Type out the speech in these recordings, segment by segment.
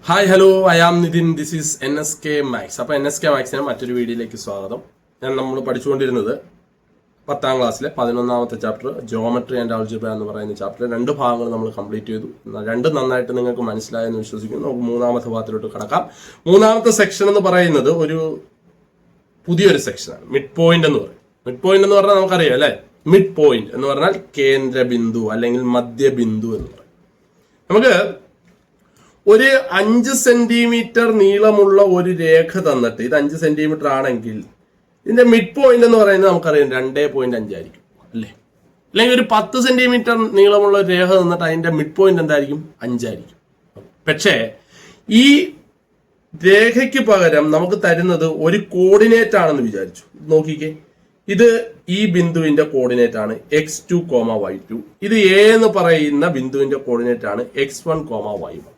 Hi hello I am Nitin. This is NSK maths. അപ്പോൾ NSK മാത്സിന് മറ്റൊരു വീഡിയോയിലേക്ക് സ്വാഗതം. നമ്മൾ പഠിച്ചുകൊണ്ടിരുന്നത് 10ാം ക്ലാസ്സിലെ 11ാമത്തെ ചാപ്റ്റർ ജോമെട്രി ആൻഡ് ആൾജിബ്ര എന്ന് പറയുന്ന ചാപ്റ്റർ 2 ഭാഗങ്ങൾ നമ്മൾ കംപ്ലീറ്റ് ചെയ്തു. രണ്ടും നന്നായിട്ട് നിങ്ങൾക്ക് മനസ്സിലായെന്ന് വിശ്വസിക്കുന്നു. നമുക്ക് 3ാമത്തെ ഭാഗത്തിലോട്ട് കടക്കാം. 3ാമത്തെ സെക്ഷൻ എന്ന് പറയുന്നത് ഒരു പുതിയൊരു സെക്ഷനാണ്. മിഡ് പോയിന്റ് എന്ന് പറയും. മിഡ് പോയിന്റ് എന്ന് പറഞ്ഞാൽ നമുക്കറിയാം അല്ലേ? മിഡ് പോയിന്റ് എന്ന് പറഞ്ഞാൽ കേന്ദ്ര ബിന്ദു അല്ലെങ്കിൽ മധ്യബിന്ദു എന്ന് പറയും. നമുക്ക് ഒരു 5 സെന്റിമീറ്റർ നീളമുള്ള ഒരു രേഖ തന്നിട്ട് ഇത് 5 സെന്റിമീറ്റർ ആണെങ്കിൽ ഇതിന്റെ മിഡ് പോയിന്റ് എന്ന് പറയുന്നത് നമുക്കറിയാം 2.5 ആയിരിക്കും അല്ലേ? അല്ലെങ്കിൽ ഒരു 10 സെന്റിമീറ്റർ നീളമുള്ള ഒരു രേഖ തന്നിട്ട് അതിന്റെ മിഡ് പോയിന്റ് എന്തായിരിക്കും? 5 ആയിരിക്കും. പക്ഷേ ഈ രേഖയ്ക്ക് പകരം നമുക്ക് തരുന്നത് ഒരു കോർഡിനേറ്റ് ആണെന്ന് വിചാരിച്ചു. നോക്കിക്കേ, ഇത് ഈ ബിന്ദുവിന്റെ കോർഡിനേറ്റ് ആണ് x2, y2. ഇത് A എന്ന് പറയുന്ന ബിന്ദുവിന്റെ കോർഡിനേറ്റ് ആണ് x1, y1.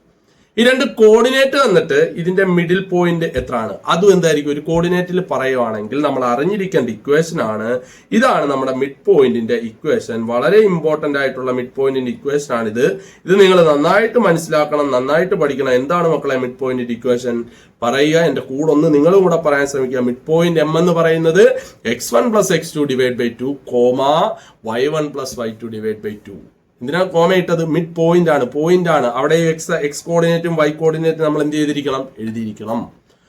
ഈ രണ്ട് കോർഡിനേറ്റ് വന്നിട്ട് ഇതിന്റെ മിഡിൽ പോയിന്റ് എത്രയാണ് അതും എന്തായിരിക്കും? ഒരു കോർഡിനേറ്റിൽ പറയുവാണെങ്കിൽ നമ്മൾ അറിഞ്ഞിരിക്കേണ്ട ഇക്വേഷൻ ആണ്. ഇതാണ് നമ്മുടെ മിഡ് പോയിന്റിന്റെ ഇക്വേഷൻ. വളരെ ഇമ്പോർട്ടന്റ് ആയിട്ടുള്ള മിഡ് പോയിന്റിന്റെ ഇക്വേഷൻ ആണ് ഇത്. ഇത് നിങ്ങൾ നന്നായിട്ട് മനസ്സിലാക്കണം, നന്നായിട്ട് പഠിക്കണം. എന്താണ് മക്കളെ മിഡ് പോയിന്റിന്റെ ഇക്വേഷൻ? പറയുക, എന്റെ കൂടെ ഒന്ന് നിങ്ങളും കൂടെ പറയാൻ ശ്രമിക്കുക. മിഡ് പോയിന്റ് M എന്ന് പറയുന്നത് x1 + x2 / 2, y1 + y2 / 2. എന്തിനാ കോമ ഇട്ടത്? മിഡ് പോയിന്റ് ആണ്, പോയിന്റ് ആണ്. അവിടെ എക്സ് കോർഡിനേറ്റും വൈ കോർഡിനേറ്റും നമ്മൾ എന്ത് ചെയ്തിരിക്കണം? എഴുതിയിരിക്കണം.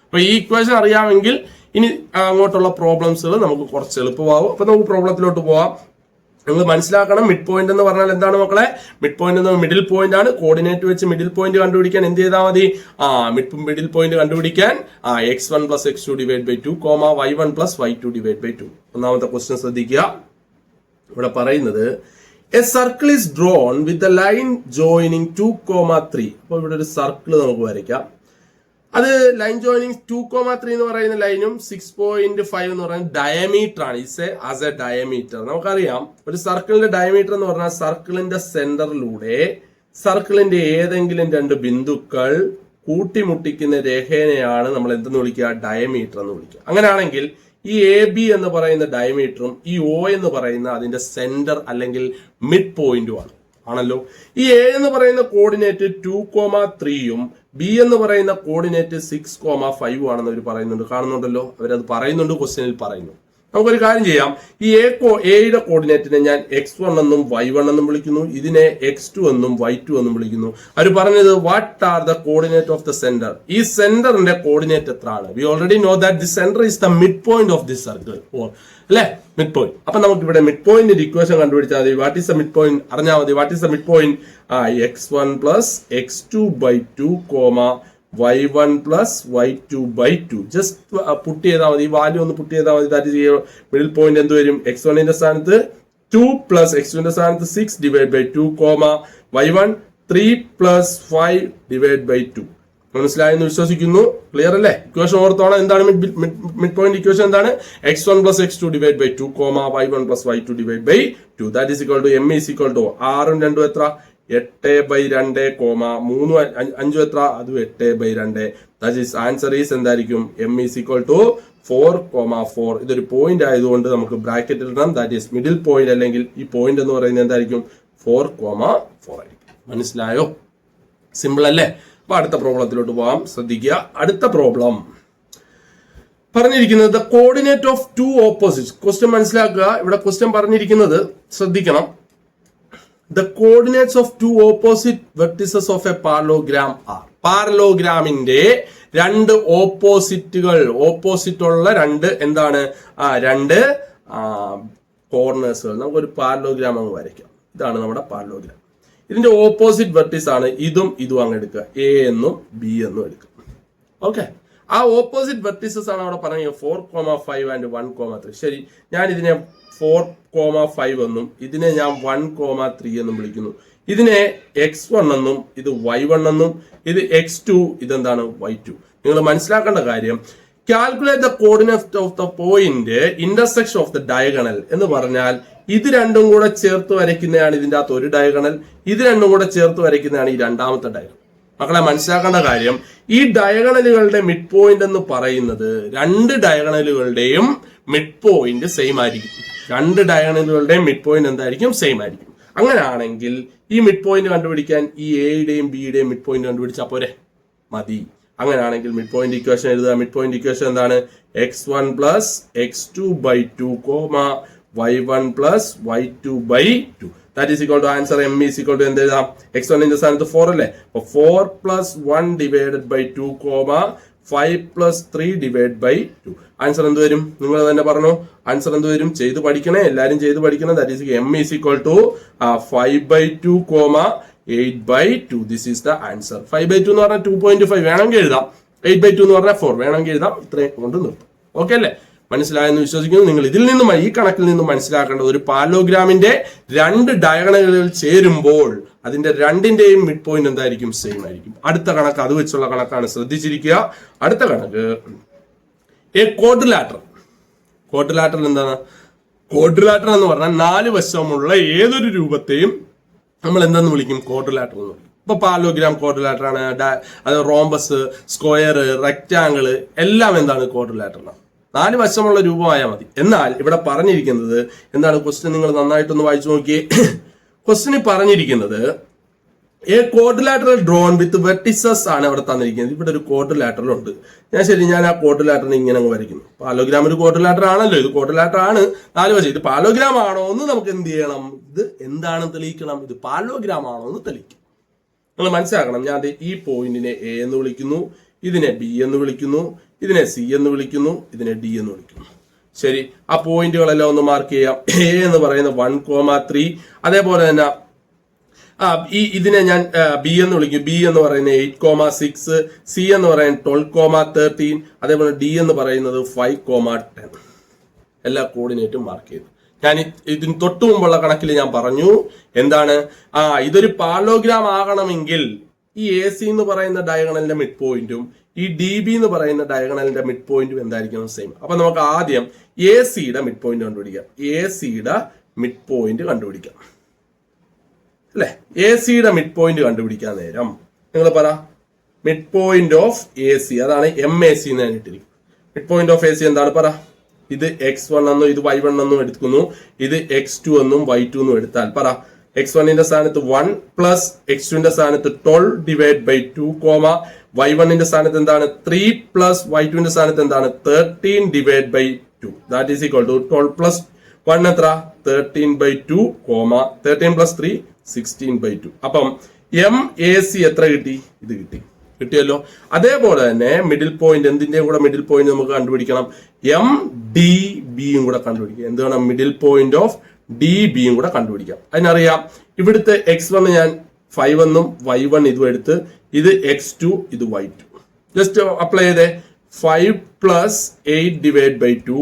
അപ്പൊ ഈ ഇക്വേഷൻ അറിയാമെങ്കിൽ ഇനി അങ്ങോട്ടുള്ള പ്രോബ്ലംസുകൾ നമുക്ക് കുറച്ച് എളുപ്പമാവും. അപ്പൊ നമുക്ക് പ്രോബ്ലത്തിലോട്ട് പോവാം. നിങ്ങൾ മനസ്സിലാക്കണം, മിഡ് പോയിന്റ് എന്ന് പറഞ്ഞാൽ എന്താണ് മക്കളെ? മിഡ് പോയിന്റ് എന്ന് മിഡിൽ പോയിന്റ് ആണ്. കോർഡിനേറ്റ് വെച്ച് മിഡിൽ പോയിന്റ് കണ്ടുപിടിക്കാൻ എന്ത് ചെയ്താൽ മതി? മിഡിൽ പോയിന്റ് കണ്ടുപിടിക്കാൻ x1 + x2 / 2, y1 + y2 / 2. ഒന്നാമത്തെ ക്വസ്റ്റ്യൻ ശ്രദ്ധിക്കുക. ഇവിടെ പറയുന്നത് A circle is drawn with the line joining 2, 3. അപ്പോൾ ഇവിടെ ഒരു സർക്കിൾ നമുക്ക് വരയ്ക്കാം. അത് ലൈൻ ജോയിനിങ് 2, 3 എന്ന് പറയുന്ന ലൈനും 6.5 എന്ന് പറയുന്ന ഡയമീറ്റർ ആണ്. It's as A diameter. നമുക്കറിയാം ഒരു സർക്കിളിന്റെ ഡയമീറ്റർ എന്ന് പറഞ്ഞാൽ സർക്കിളിന്റെ സെന്ററിലൂടെ സർക്കിളിന്റെ ഏതെങ്കിലും 2 ബിന്ദുക്കൾ കൂട്ടിമുട്ടിക്കുന്ന രേഖേനെയാണ് നമ്മൾ എന്തെന്ന് വിളിക്കുക? ഡയമീറ്റർ എന്ന് വിളിക്കുക. അങ്ങനെയാണെങ്കിൽ ഈ AB എന്ന് പറയുന്ന ഡയമീറ്ററും ഈ O എന്ന് പറയുന്ന അതിന്റെ സെന്റർ അല്ലെങ്കിൽ മിഡ് പോയിന്റുമാണ് ആണല്ലോ. ഈ A എന്ന് പറയുന്ന കോർഡിനേറ്റ് 2, 3യും B എന്ന് പറയുന്ന കോർഡിനേറ്റ് 6, 5 ആണെന്ന് അവർ പറയുന്നുണ്ട്. കാണുന്നുണ്ടല്ലോ, അവരത് പറയുന്നുണ്ട്, ക്വസ്റ്റ്യനിൽ പറയുന്നു. നമുക്കൊരു കാര്യം ചെയ്യാം. ഈ എയുടെ കോർഡിനേറ്റിനെ ഞാൻ x1 എന്നും y1 എന്നും വിളിക്കുന്നു. ഇതിനെ x2 എന്നും y2 എന്നും വിളിക്കുന്നു. അവർ പറഞ്ഞത് what are the coordinate of the centre? ഈ സെന്ററിന്റെ കോർഡിനേറ്റ് എത്രയാണ്? We already know that the centre is the mid point of this circle, അല്ലെ? Mid point. അപ്പൊ നമുക്ക് ഇവിടെ മിഡ് പോയിന്റിന്റെ ഇക്വേഷൻ കണ്ടുപിടിച്ചാൽ മതി. What is the mid point അറിഞ്ഞാൽ മതി. What is the mid point? x1 + x2 / 2, y1 + y2 / 2. Just put ചെയ്താൽ മതി, വാല്യൂ ഒന്ന് പുട്ട് ചെയ്താൽ മതി. ദാറ്റ് ഈസ് മിഡിൽ പോയിന്റ് എന്ത് വരും? x1 ന്റെ സ്ഥാനത്ത് 2 + x2 ന്റെ സ്ഥാനത്ത് 6 / 2, y1 3 + 5 / 2. മനസ്സിലായെന്ന് വിശ്വസിക്കുന്നു. ക്ലിയർ അല്ലേ? ഇക്വേഷൻ ഓർത്തോണം. എന്താണ് മിഡ് പോയിന്റ് ഇക്വേഷൻ? എന്താണ്? x1 + x2 / 2, y1 + y2 / 2. That is equal to M is equal to 6ഉം 2ഉം എത്ര? 8/2, 3ഉം 5ഉം എത്ര? അതും 8/2. ദാറ്റ് ഈസ് ആൻസർ ഈസ് എന്തായിരിക്കും? M is equal to 4, 4. ഇതൊരു പോയിന്റ് ആയതുകൊണ്ട് നമുക്ക് ബ്രാക്കറ്റ് ഇടണം. ദാറ്റ് ഈസ് മിഡിൽ പോയിന്റ്, അല്ലെങ്കിൽ ഈ പോയിന്റ് എന്ന് പറയുന്നത് എന്തായിരിക്കും? 4, 4 ആയിരിക്കും. മനസ്സിലായോ? സിമ്പിൾ അല്ലേ? അപ്പൊ അടുത്ത പ്രോബ്ലത്തിലോട്ട് പോകാം. ശ്രദ്ധിക്കുക. അടുത്ത പ്രോബ്ലം പറഞ്ഞിരിക്കുന്നത് the coordinate of 2 opposites. Question മനസ്സിലാക്കുക. ഇവിടെ ക്വസ്റ്റ്യൻ പറഞ്ഞിരിക്കുന്നത് ശ്രദ്ധിക്കണം. The coordinates of 2 opposite vertices of a parallelogram are. പാരലോഗ്രാമിന്റെ 2 ഓപ്പോസിറ്റുകൾ, ഓപ്പോസിറ്റ് ഉള്ള 2 എന്താണ്? 2 കോർണേഴ്സുകൾ. നമുക്കൊരു പാരലോഗ്രാം അങ്ങ് വരയ്ക്കാം. ഇതാണ് നമ്മുടെ പാരലോഗ്രാം. ഇതിന്റെ ഓപ്പോസിറ്റ് വെർട്ടിസ് ആണ് ഇതും ഇതും അങ്ങ് എടുക്കുക. A എന്നും B എന്നും എടുക്കുക. ഓക്കെ, ആ ഓപ്പോസിറ്റ് വെർട്ടിസസ് ആണ് അവിടെ പറഞ്ഞത് 4, 5 ആൻഡ് 1, 3. ശരി, ഞാൻ ഇതിനെ 4, 5 എന്നും ഇതിനെ ഞാൻ 1, 3 എന്നും വിളിക്കുന്നു. ഇതിനെ x1 എന്നും ഇത് y1 എന്നും ഇത് x2 ഇതെന്താണ്? y2. നിങ്ങൾ മനസ്സിലാക്കേണ്ട കാര്യം, calculate the coordinate of the point intersection of the diagonal എന്ന് പറഞ്ഞാൽ ഇത് രണ്ടും കൂടെ ചേർത്ത് വരയ്ക്കുന്നതാണ് ഇതിന്റെ അകത്ത് ഒരു ഡയഗണൽ. ഇത് രണ്ടും കൂടെ ചേർത്ത് വരയ്ക്കുന്നതാണ് ഈ രണ്ടാമത്തെ ഡയഗണൽ. മക്കളെ മനസ്സിലാക്കേണ്ട കാര്യം, ഈ ഡയഗണലുകളുടെ മിഡ് പോയിന്റ് എന്ന് പറയുന്നത് 2 ഡയഗണലുകളുടെയും മിഡ് പോയിന്റ് സെയിം ആയിരിക്കും. 2 ഡയഗണലുകളുടെയും മിഡ് പോയിന്റ് എന്തായിരിക്കും? സെയിം ആയിരിക്കും. അങ്ങനെയാണെങ്കിൽ ഈ മിഡ് പോയിന്റ് കണ്ടുപിടിക്കാൻ ഈ എയുടെയും ബിയുടെയും മിഡ് പോയിന്റ് കണ്ടുപിടിച്ചാൽ പോരെ? മതി. അങ്ങനെയാണെങ്കിൽ മിഡ് പോയിന്റ് ഇക്വേഷൻ എഴുതുക. മിഡ് പോയിന്റ് ഇക്വേഷൻ എന്താണ്? x1 plus x2/2 y1 plus y2/2 that is equal to answer m is equal to എന്ത് എഴുതാം? x1 ന്റെ സ്ഥാനത്ത് 4 അല്ലേ, അപ്പൊ 4 plus 1 divided by 2 5 plus 3 divide by 2. Answer എന്ത് വരും? നിങ്ങൾ തന്നെ പറഞ്ഞു. ആൻസർ എന്ത് വരും? ചെയ്ത് പഠിക്കണേ, എല്ലാരും ചെയ്ത് പഠിക്കണം. That is m is equal to 5/2 8/2. This is the answer. 5/2 എന്ന് പറഞ്ഞാൽ 2.5 വേണമെങ്കിൽ എഴുതാം, 8/2 എന്ന് പറഞ്ഞാൽ 4 വേണമെങ്കിൽ എഴുതാം. ഇത്രയും കൊണ്ട് നിർത്തും. ഓക്കെ അല്ലേ? മനസ്സിലായെന്ന് വിശ്വസിക്കുന്നു. നിങ്ങൾ ഇതിൽ നിന്നും ഈ കണക്കിൽ നിന്നും മനസ്സിലാക്കേണ്ടത് ഒരു പാരലോഗ്രാമിന്റെ 2 ഡയഗണലുകൾ ചേരുമ്പോൾ അതിന്റെ രണ്ടിന്റെയും മിഡ് പോയിന്റ് എന്തായിരിക്കും? സെയിം ആയിരിക്കും. അടുത്ത കണക്ക് അത് വെച്ചുള്ള കണക്കാണ്, ശ്രദ്ധിച്ചിരിക്കുക. അടുത്ത കണക്ക് ക്വാഡ്രിലാറ്ററൽ എന്താണ്? ക്വാഡ്രിലാറ്ററൽ എന്ന് പറഞ്ഞാൽ 4 വശമുള്ള ഏതൊരു രൂപത്തെയും നമ്മൾ എന്തെന്ന് വിളിക്കും? ക്വാഡ്രിലാറ്ററൽ എന്ന് വിളിക്കും. ഇപ്പൊ പാരലോഗ്രാം ക്വാഡ്രിലാറ്ററൽ ആണ്, അത് റോംബസ്, സ്ക്വയർ, റെക്റ്റാങ്കിള് എല്ലാം എന്താണ്? ക്വാഡ്രിലാറ്ററൽ ആണ്. 4 വശമുള്ള രൂപമായാൽ മതി. എന്നാൽ ഇവിടെ പറഞ്ഞിരിക്കുന്നത് എന്താണ്? ക്വസ്റ്റ്യൻ നിങ്ങൾ നന്നായിട്ടൊന്ന് വായിച്ചു നോക്കിയേ. ക്വസ്റ്റ്യന് പറഞ്ഞിരിക്കുന്നത് A quadrilateral drone with vertices ആണ് ഇവിടെ തന്നിരിക്കുന്നത്. ഇവിടെ ഒരു ക്വാഡ്രിലാറ്ററൽ ഉണ്ട്. ഞാൻ ആ ക്വാഡ്രിലാറ്ററിനെ ഇങ്ങനെ അങ്ങ് വരയ്ക്കുന്നു. പാരലോഗ്രാം ഒരു ക്വാഡ്രിലാറ്റർ ആണല്ലോ, ഇത് ക്വാഡ്രിലാറ്റർ ആണ്, 4 വശം. ഇത് പാരലോഗ്രാം ആണോ എന്ന് നമുക്ക് എന്ത് ചെയ്യണം? ഇത് എന്താണെന്ന് തെളിയിക്കണം. ഇത് പാരലോഗ്രാം ആണോ എന്ന് തെളിയിക്കും. നിങ്ങൾ മനസ്സിലാക്കണം. ഞാൻ ഈ പോയിന്റിനെ എ എന്ന് വിളിക്കുന്നു, ഇതിനെ ബി എന്ന് വിളിക്കുന്നു, ഇതിനെ സി എന്ന് വിളിക്കുന്നു, ഇതിനെ ഡി എന്ന് വിളിക്കുന്നു. ശരി, ആ പോയിന്റുകളെല്ലാം ഒന്ന് മാർക്ക് ചെയ്യാം. എ എന്ന് പറയുന്നത് 1,3, അതേപോലെ തന്നെ ഇതിനെ ഞാൻ ബി എന്ന് വിളിക്കും. ബി എന്ന് പറയുന്നത് 8,6, സി എന്ന് പറയുന്നത് 12,13, അതേപോലെ ഡി എന്ന് പറയുന്നത് 5,10. എല്ലാ കോർഡിനേറ്റും മാർക്ക് ചെയ്തു. ഞാൻ ഇതിന് തൊട്ടു മുമ്പുള്ള കണക്കിൽ ഞാൻ പറഞ്ഞു എന്താണ്? ഇതൊരു പാരലോഗ്രാം ആകണമെങ്കിൽ ഈ എ സി എന്ന് പറയുന്ന ഡയഗണലിന്റെ മിഡ് പോയിന്റും ഈ ഡി ബി എന്ന് പറയുന്ന ഡയഗണലിന്റെ മിഡ് പോയിന്റും എന്തായിരിക്കണം? സെയിം. അപ്പൊ നമുക്ക് ആദ്യം എ സിയുടെ മിഡ് പോയിന്റ് കണ്ടുപിടിക്കാം. എ സിയുടെ മിഡ് പോയിന്റ് കണ്ടുപിടിക്കാം അല്ലെ? എ സിയുടെ മിഡ് പോയിന്റ് കണ്ടുപിടിക്കാൻ നേരം നിങ്ങൾ പറ, mid point of A C, അതാണ് MAC എന്ന് ഞാൻ ഇട്ടിരിക്കും. Mid point of A C എന്താണ്? പറ. ഇത് x1 എന്നും ഇത് y1 എന്നും എടുക്കുന്നു, ഇത് x2 എന്നും y2 എന്നും എടുത്താൽ പറ. x1 ന്റെ സ്ഥാനത്ത് 1 പ്ലസ് x2 ന്റെ സ്ഥാനത്ത് 12 ഡിവൈഡ് ബൈ 2, y1 ന്റെ സ്ഥാനത്ത് എന്താണ്? 3 പ്ലസ് y2 ന്റെ സ്ഥാനത്ത് എന്താണ്? 13 divide by 2. That is equal to 12 plus 1 എത്ര? 13/2, 13 പ്ലസ് 3 16/2. അപ്പം MAC എത്ര കിട്ടി? ഇത് കിട്ടിയല്ലോ. അതേപോലെ തന്നെ മിഡിൽ പോയിന്റ്, എന്തിന്റെ കൂടെ മിഡിൽ പോയിന്റ് നമുക്ക് കണ്ടുപിടിക്കണം? MDBയും കൂടെ കണ്ടുപിടിക്കുക. എന്താണ്? മിഡിൽ പോയിന്റ് ഓഫ് DBയും കൂടെ കണ്ടുപിടിക്കാം. അതിനറിയാം, ഇവിടുത്തെ x1 ഞാൻ 5 എന്നും y1 ഇതും എടുത്ത്, ഇത് x2 ഇത് y2 ജസ്റ്റ് അപ്ലൈ ചെയ്തേ. 5 plus 8 divide by 2,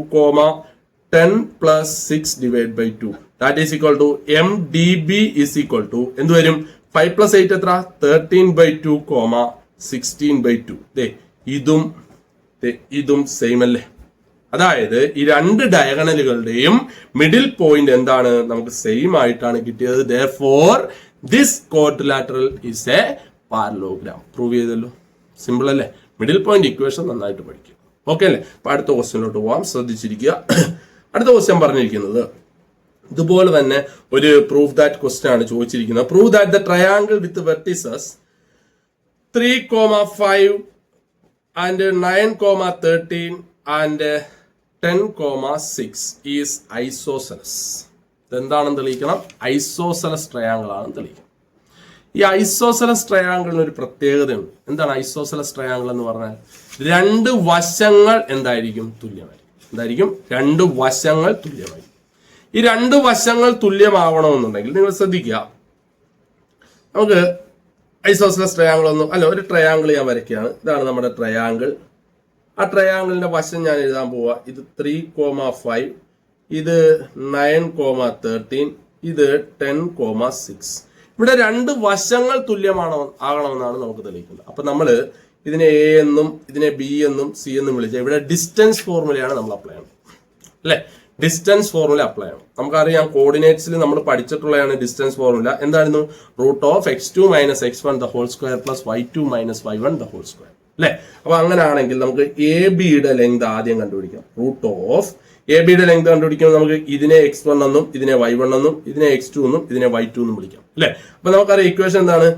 10 plus 6 divide by 2. That is equal to MDB is equal to എന്ത് വരും? 5 പ്ലസ് 8 എത്ര? 13/2, 16/2. ഇതും സെയിം അല്ലേ? അതായത് ഈ 2 ഡയഗണലുകളുടെയും മിഡിൽ പോയിന്റ് എന്താണ്? നമുക്ക് സെയിം ആയിട്ടാണ് കിട്ടിയത്. Therefore, this quadrilateral is a parallelogram. Prove ചെയ്തല്ലോ. സിമ്പിൾ അല്ലേ? മിഡിൽ പോയിന്റ് ഇക്വേഷൻ നന്നായിട്ട് പഠിക്കുക. ഓക്കെ അല്ലേ? അപ്പൊ അടുത്ത ക്വസ്റ്റ്യനിലോട്ട് പോവാം, ശ്രദ്ധിച്ചിരിക്കുക. അടുത്ത ക്വസ്റ്റ്യൻ പറഞ്ഞിരിക്കുന്നത് ഇതുപോലെ തന്നെ ഒരു പ്രൂഫ് ദാറ്റ് ക്വസ്റ്റ്യൻ ആണ് ചോദിച്ചിരിക്കുന്നത്. Prove that the triangle with vertices 3,5 and 9,13 and 10,6 is isosceles. ഇതെന്താണെന്ന് തെളിയിക്കണം? ഐസോസെലസ് ട്രയാങ്കിൾ ആണെന്ന് തെളിയിക്കണം. ഈ ഐസോസെലസ് ട്രയാങ്കിളിന് ഒരു പ്രത്യേകതയുണ്ട്. എന്താണ് ഐസോസെലസ് ട്രയാങ്കിൾ എന്ന് പറഞ്ഞാൽ? 2 വശങ്ങൾ എന്തായിരിക്കും? തുല്യമായിരിക്കും. എന്തായിരിക്കും? 2 വശങ്ങൾ തുല്യമായിരിക്കും. ഈ 2 വശങ്ങൾ തുല്യമാവണമെന്നുണ്ടെങ്കിൽ നിങ്ങൾ ശ്രദ്ധിക്കുക, നമുക്ക് ഐസോസെലസ് ട്രയാങ്കിൾ ഒന്നും അല്ല, ഒരു ട്രയാങ്കിൾ ഞാൻ വരയ്ക്കുകയാണ്. ഇതാണ് നമ്മുടെ ട്രയാങ്കിൾ. ആ ട്രയാങ്കിളിന്റെ വശം ഞാൻ എഴുതാൻ പോവുക. ഇത് 3,5, ഇത് 9,13, ഇത് 10,6. ഇവിടെ 2 വശങ്ങൾ ആകണമെന്നാണ് നമുക്ക് തെളിയിക്കുന്നത്. അപ്പൊ നമ്മൾ ഇതിനെ A എന്നും ഇതിനെ B എന്നും C എന്നും വിളിച്ചാൽ ഇവിടെ ഡിസ്റ്റൻസ് ഫോർമുലയാണ് നമ്മൾ അപ്ലൈ ചെയ്യണം അല്ലെ? ഡിസ്റ്റൻസ് ഫോർമുല അപ്ലൈ ചെയ്യണം. നമുക്കറിയാം, കോർഡിനേറ്റ്സിൽ നമ്മൾ പഠിച്ചിട്ടുള്ളതാണ് ഡിസ്റ്റൻസ് ഫോർമുല. എന്തായിരുന്നു? √(x2 - x1 the whole square plus y2 - y1 the whole square). അല്ലെ? അപ്പൊ അങ്ങനെയാണെങ്കിൽ നമുക്ക് എ ബിയുടെ ലെങ്ത് ആദ്യം കണ്ടുപിടിക്കാം. റൂട്ട് ഓഫ് എ ബിയുടെ ലെങ്ത് കണ്ടുപിടിക്കുമ്പോൾ നമുക്ക് ഇതിനെ x1 എന്നും ഇതിനെ y1 എന്നും ഇതിനെ x2 എന്നും ഇതിനെ y2 എന്നും വിളിക്കാം അല്ലെ? അപ്പൊ നമുക്കറിയാം ഇക്വേഷൻ എന്താണ്?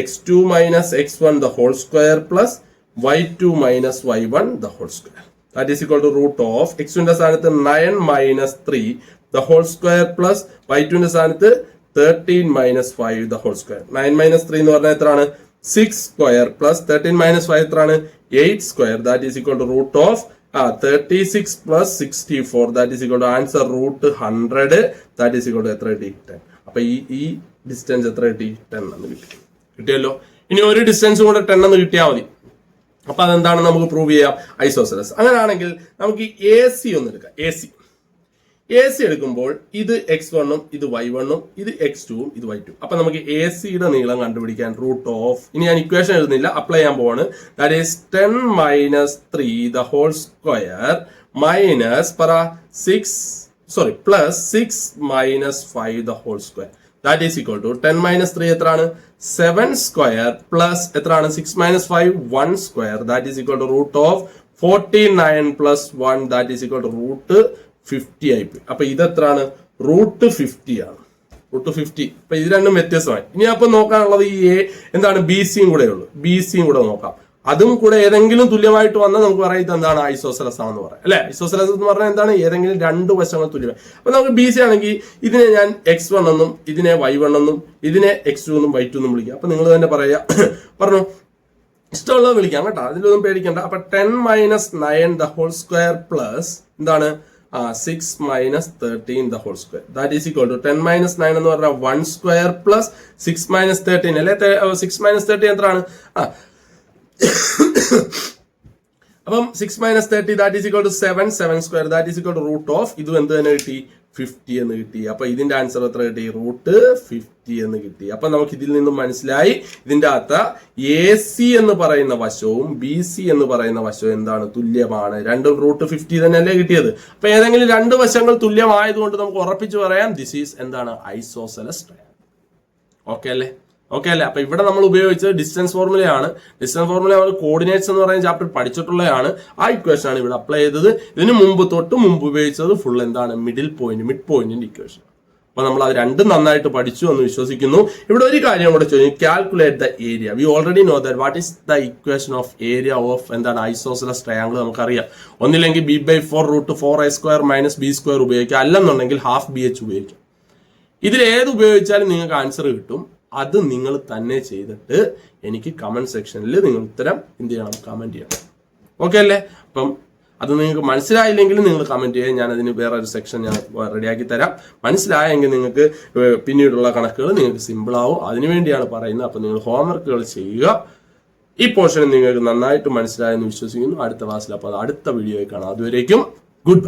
x2 minus x1 the whole square plus y2 minus y1 the whole square that is equal to root of x2ന്റെ സ്ഥാനത്ത് 9 minus 3 the whole square plus y2ന്റെ സ്ഥാനത്ത് 13 minus 5 the whole square. 9 minus 3 എന്ന് പറഞ്ഞാൽ എത്രയാണ്? 6 സ്ക്വയർ പ്ലസ് 13 മൈനസ് 5 എത്രയാണ്? 8 square that is equal to root of 36 plus 64 that is equal to answer root 100 that is equal to എത്ര കിട്ടി? 10. അപ്പൊ ഈ ഡിസ്റ്റൻസ് എത്ര കിട്ടി? 10 എന്ന് കിട്ടി. കിട്ടിയല്ലോ. ഇനി ഒരു ഡിസ്റ്റൻസും കൂടെ 10 എന്ന് കിട്ടിയാൽ മതി. അപ്പൊ അതെന്താണ് നമുക്ക് പ്രൂവ് ചെയ്യാം? ഐസോസെലസ്. അങ്ങനെയാണെങ്കിൽ നമുക്ക് എ സി ഒന്ന് എടുക്കാം. എ സി എടുക്കുമ്പോൾ ഇത് x1 ഉം ഇത് y1 ഉം ഇത് x2 ഉം ഇത് y2. അപ്പൊ നമുക്ക് എ സിയുടെ നീളം കണ്ടുപിടിക്കാൻ റൂട്ട് ഓഫ്, ഇനി ഞാൻ ഇക്വേഷൻ എഴുതുന്നില്ല, അപ്ലൈ ചെയ്യാൻ പോവാണ്. That is 10 minus 3 the whole square minus plus 6 minus 5 the whole square that is equal to 10 minus 3 എത്രയാണ്? 7 സ്ക്വയർ പ്ലസ് എത്രയാണ്? 6 minus 5 1 square that is equal to root of 49 plus 1 that is equal to root 50 ആയിപ്പോയി. അപ്പൊ ഇതെത്രാണ്? Root 50 ആണ്. Root 50. അപ്പൊ ഇത് രണ്ടും വ്യത്യസ്തമായി. ഇനി അപ്പൊ നോക്കാനുള്ളത് ഈ എന്താണ്? ബി സിയും കൂടെ ഉള്ളു. ബി സിയും കൂടെ നോക്കാം. അതും കൂടെ ഏതെങ്കിലും തുല്യമായിട്ട് വന്നാൽ നമുക്ക് പറയുന്നത് എന്താണ്? ഐസോസെലസ് ആണെന്ന് പറയാം അല്ലെ? ഐസോസെലസ് എന്ന് പറഞ്ഞാൽ എന്താണ്? ഏതെങ്കിലും രണ്ട് വശങ്ങൾ തുല്യമായി. അപ്പൊ നമുക്ക് ബി സി ആണെങ്കിൽ ഇതിനെ ഞാൻ x1 എന്നും ഇതിനെ y1 എന്നും ഇതിനെ x2 എന്നും y2 എന്നും വിളിക്കാം. അപ്പൊ നിങ്ങൾ തന്നെ പറയാ പറഞ്ഞു, ഇഷ്ടമുള്ളത് വിളിക്കാം കേട്ടോ, അതിലൊന്നും പേടിക്കണ്ട. അപ്പൊ 10 minus 9 the whole square plus എന്താണ്? 6 minus 13 the whole square that is equal to 10 minus 9 എന്ന് പറഞ്ഞാൽ 1 സ്ക്വയർ പ്ലസ് 6 മൈനസ് 13 അല്ലെ? 6 മൈനസ് 13 എത്രയാണ്? അപ്പം 6 minus 30 that is equal to 7 square that is equal to root of ഇതും എന്ത് തന്നെ കിട്ടി? 50 എന്ന് കിട്ടി. അപ്പൊ ഇതിന്റെ ആൻസർ എത്ര കിട്ടി? റൂട്ട് 50 എന്ന് കിട്ടി. അപ്പൊ നമുക്ക് ഇതിൽ നിന്നും മനസ്സിലായി ഇതിന്റെ അകത്ത് എ സി എന്ന് പറയുന്ന വശവും ബി സി എന്ന് പറയുന്ന വശവും എന്താണ്? തുല്യമാണ്. രണ്ടും റൂട്ട് 50 തന്നെയല്ലേ കിട്ടിയത്. അപ്പൊ ഏതെങ്കിലും രണ്ട് വശങ്ങൾ തുല്യമായതുകൊണ്ട് നമുക്ക് ഉറപ്പിച്ചു പറയാം ദിസ് ഈസ് എന്താണ്? Isosceles triangle. ഓക്കെ അല്ലേ? അപ്പൊ ഇവിടെ നമ്മൾ ഉപയോഗിച്ചത് ഡിസ്റ്റൻസ് ഫോർമുലയാണ്. ഡിസ്റ്റൻസ് ഫോർമുല നമ്മൾ കോർഡിനേറ്റ്സ് എന്ന് പറയുന്ന ചാപ്റ്റർ പഠിച്ചിട്ടുള്ളതാണ്. ആ ഇക്വേഷൻ ആണ് ഇവിടെ അപ്ലൈ ചെയ്തത്. ഇതിന് മുമ്പ് ഉപയോഗിച്ചത് ഫുൾ എന്താണ്? മിഡ് പോയിന്റിന്റെ ഇക്വേഷൻ. അപ്പൊ നമ്മൾ അത് രണ്ടും നന്നായിട്ട് പഠിച്ചു എന്ന് വിശ്വസിക്കുന്നു. ഇവിടെ ഒരു കാര്യം കൂടെ ചോദിക്കും, calculate the area. V already know that what is the equation of area of എന്താണ്? ഐസോസെലസ് ട്രയാങ്കിൾ നമുക്കറിയാം. ഒന്നില്ലെങ്കിൽ b/4 root 4a² minus b² ഉപയോഗിക്കാം, അല്ലെന്നുണ്ടെങ്കിൽ ഹാഫ് BH ഉപയോഗിക്കാം. ഇതിൽ ഏത് ഉപയോഗിച്ചാലും നിങ്ങൾക്ക് ആൻസർ കിട്ടും. അത് നിങ്ങൾ തന്നെ ചെയ്തിട്ട് എനിക്ക് കമന്റ് സെക്ഷനിൽ നിങ്ങൾ ഉത്തരം എന്ത് ചെയ്യണം? കമന്റ് ചെയ്യണം. ഓക്കെ അല്ലേ? അപ്പം അത് നിങ്ങൾക്ക് മനസ്സിലായില്ലെങ്കിൽ നിങ്ങൾ കമന്റ് ചെയ്യുക. ഞാൻ അതിന് വേറൊരു സെക്ഷൻ ഞാൻ റെഡിയാക്കി തരാം. മനസ്സിലായെങ്കിൽ നിങ്ങൾക്ക് പിന്നീടുള്ള കണക്കുകൾ നിങ്ങൾക്ക് സിമ്പിൾ ആവും. അതിനുവേണ്ടിയാണ് പറയുന്നത്. അപ്പൊ നിങ്ങൾ ഹോംവർക്കുകൾ ചെയ്യുക. ഈ പോർഷൻ നിങ്ങൾക്ക് നന്നായിട്ട് മനസ്സിലായെന്ന് വിശ്വസിക്കുന്നു. അടുത്ത ക്ലാസ്സിൽ അപ്പോൾ അടുത്ത വീഡിയോയിൽ കാണാം. അതുവരേക്കും ഗുഡ് ബൈ.